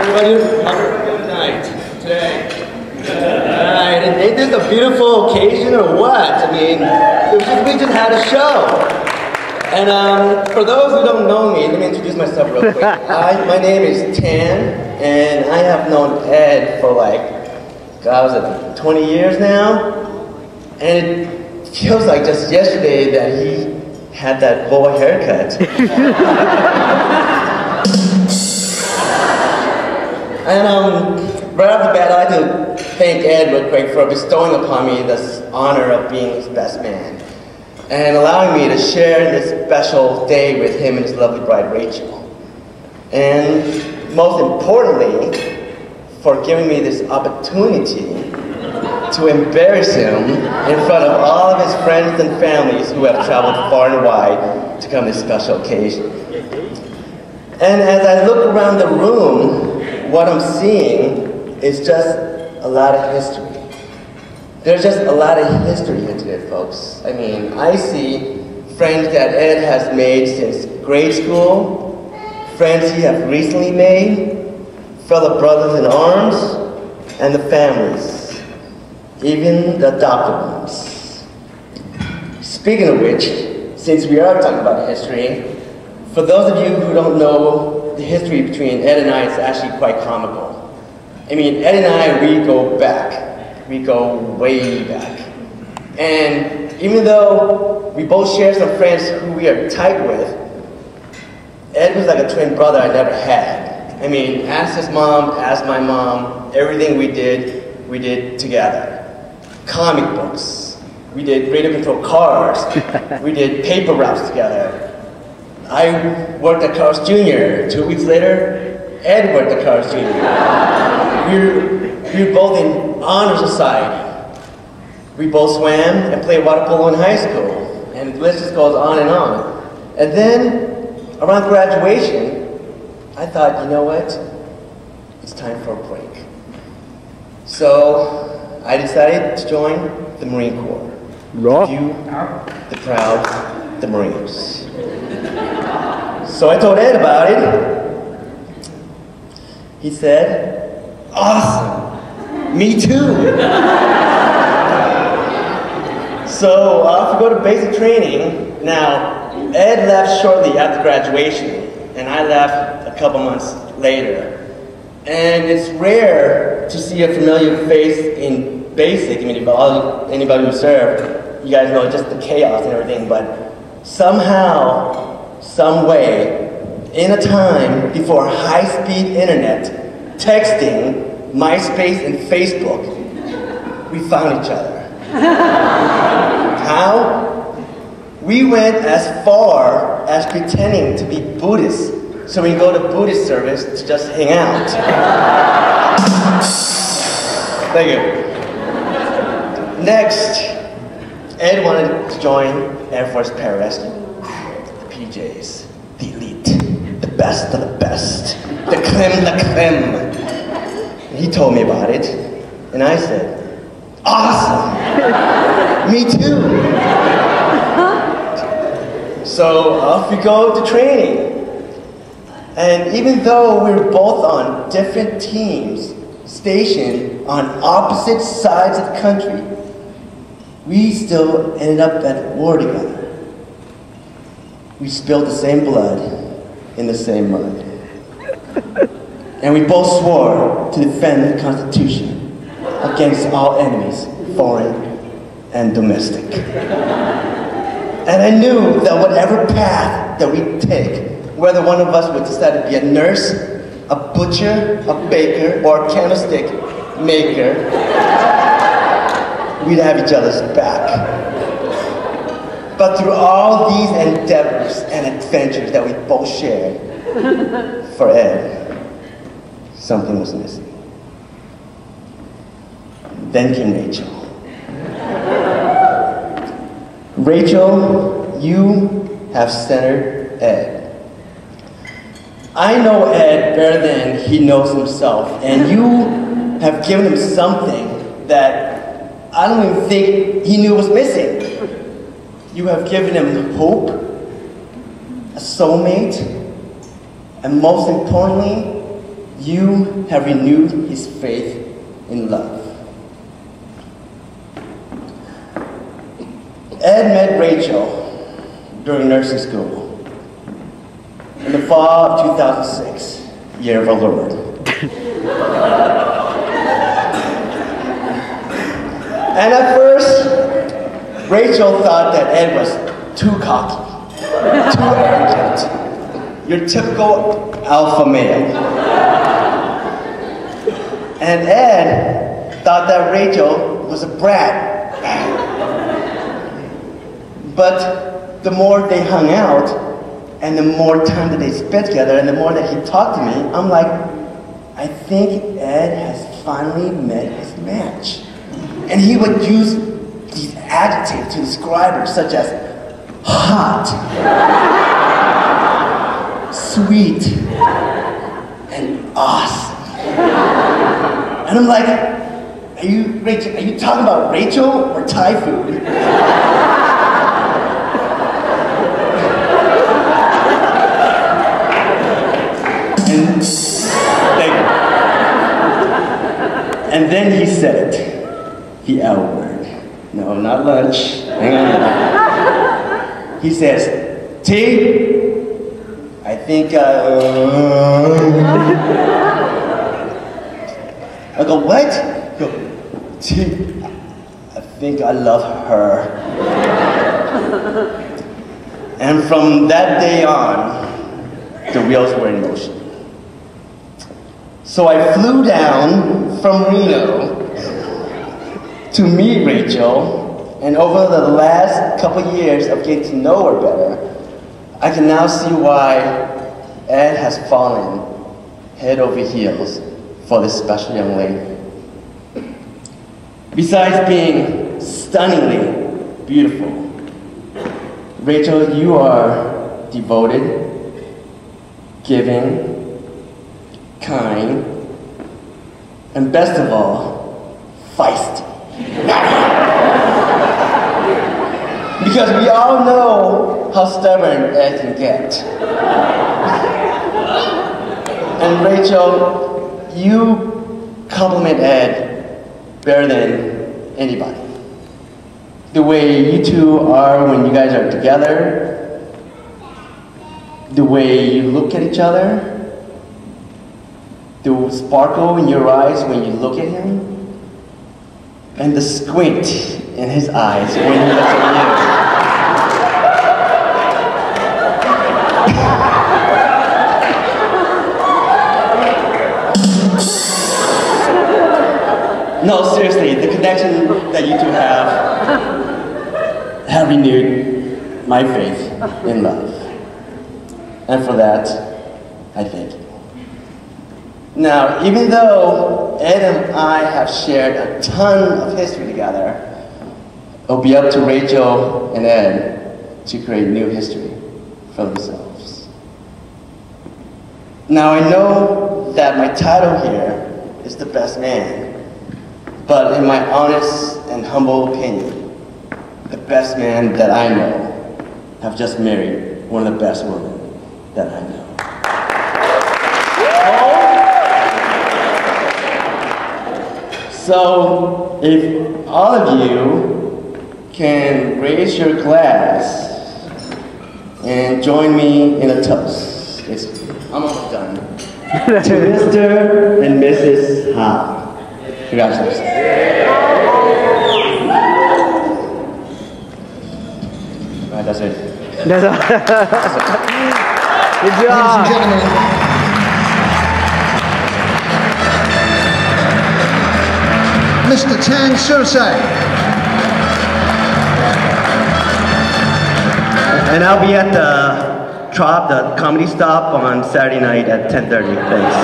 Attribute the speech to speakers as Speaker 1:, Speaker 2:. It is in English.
Speaker 1: Everybody, how's it going tonight? Today? Alright, and ain't this a beautiful occasion or what? I mean, we just had a show. And for those who don't know me, let me introduce myself real quick. My name is Tan, and I have known Ed for like, God, was it 20 years now? And it feels like just yesterday that he had that boa haircut. And right off the bat, I'd like to thank Ed real quick for bestowing upon me this honor of being his best man and allowing me to share this special day with him and his lovely bride, Rachel. And most importantly, for giving me this opportunity to embarrass him in front of all of his friends and families who have traveled far and wide to come to this special occasion. And as I look around the room, what I'm seeing is just a lot of history. There's just a lot of history here today, folks. I mean, I see friends that Ed has made since grade school, friends he has recently made, fellow brothers in arms, and the families, even the adopted ones. Speaking of which, since we are talking about history, for those of you who don't know, the history between Ed and I is actually quite comical. I mean, Ed and I, we go back. We go way back. And even though we both share some friends who we are tight with, Ed was like a twin brother I never had. I mean, ask his mom, ask my mom, everything we did together. Comic books. We did radio control cars. We did paper routes together. I worked at Carl's Jr. 2 weeks later, Ed worked at Carl's Jr. We were both in honor society. We both swam and played water polo in high school. And the list just goes on and on. And then, around graduation, I thought, you know what? It's time for a break. So, I decided to join the Marine Corps. You, the proud, the Marines. So I told Ed about it. He said, awesome, me too. So off we go to basic training. Now, Ed left shortly after graduation, and I left a couple months later. And it's rare to see a familiar face in basic. I mean, if anybody who served, you guys know just the chaos and everything, but somehow, some way, in a time before high-speed internet, texting, MySpace, and Facebook, we found each other. How? We went as far as pretending to be Buddhists, so we go to Buddhist service to just hang out. Thank you. Next, Ed wanted to join Air Force Pararescue. PJs, the elite, the best of the best, the creme de creme. And he told me about it, and I said, awesome, me too. So off we go to training. And even though we were both on different teams, stationed on opposite sides of the country, we still ended up at war together. We spilled the same blood in the same mud. And we both swore to defend the Constitution against all enemies, foreign and domestic. And I knew that whatever path that we take, whether one of us would decide to be a nurse, a butcher, a baker, or a candlestick maker, we'd have each other's back. But through all these endeavors and adventures that we both shared, for Ed, something was missing. Then came Rachel. Rachel, you have centered Ed. I know Ed better than he knows himself, and you have given him something that I don't even think he knew was missing. You have given him hope, a soulmate, and most importantly, you have renewed his faith in love. Ed met Rachel during nursing school in the fall of 2006, year of our Lord. And at first, Rachel thought that Ed was too cocky, too arrogant, your typical alpha male. And Ed thought that Rachel was a brat. But the more they hung out, and the more time that they spent together, and the more that he talked to me, I'm like, I think Ed has finally met his match. And he would use these adjectives to describe her, such as hot, sweet, and awesome. And I'm like, are you talking about Rachel or Thai food? And then he said it. The L word. No, not lunch. Hang on. He says, T, I think I go, what? I go, T, I think I love her. And from that day on, the wheels were in motion. So I flew down from Reno to meet Rachel, and over the last couple years of getting to know her better, I can now see why Ed has fallen head over heels for this special young lady. Besides being stunningly beautiful, Rachel, you are devoted, giving, kind, and best of all, feisty. Because we all know how stubborn Ed can get. And Rachel, you compliment Ed better than anybody. The way you two are when you guys are together, the way you look at each other, the sparkle in your eyes when you look at him, and the squint in his eyes when he looks at you. No, seriously, the connection that you two have renewed my faith in love. And for that, I thank you. Now, even though Ed and I have shared a ton of history together, it'll be up to Rachel and Ed to create new history for themselves. Now, I know that my title here is the best man, but in my honest and humble opinion, the best man that I know have just married one of the best women that I know. So, if all of you can raise your glass and join me in a toast. I'm almost done. To Mr. and Mrs. Ha. Congratulations. Alright, that's it.
Speaker 2: That's all. Good job.
Speaker 3: Ladies and gentlemen. Mr. Tan Sirisak.
Speaker 1: And I'll be at the Comedy Stop on Saturday night at 10:30. Thanks.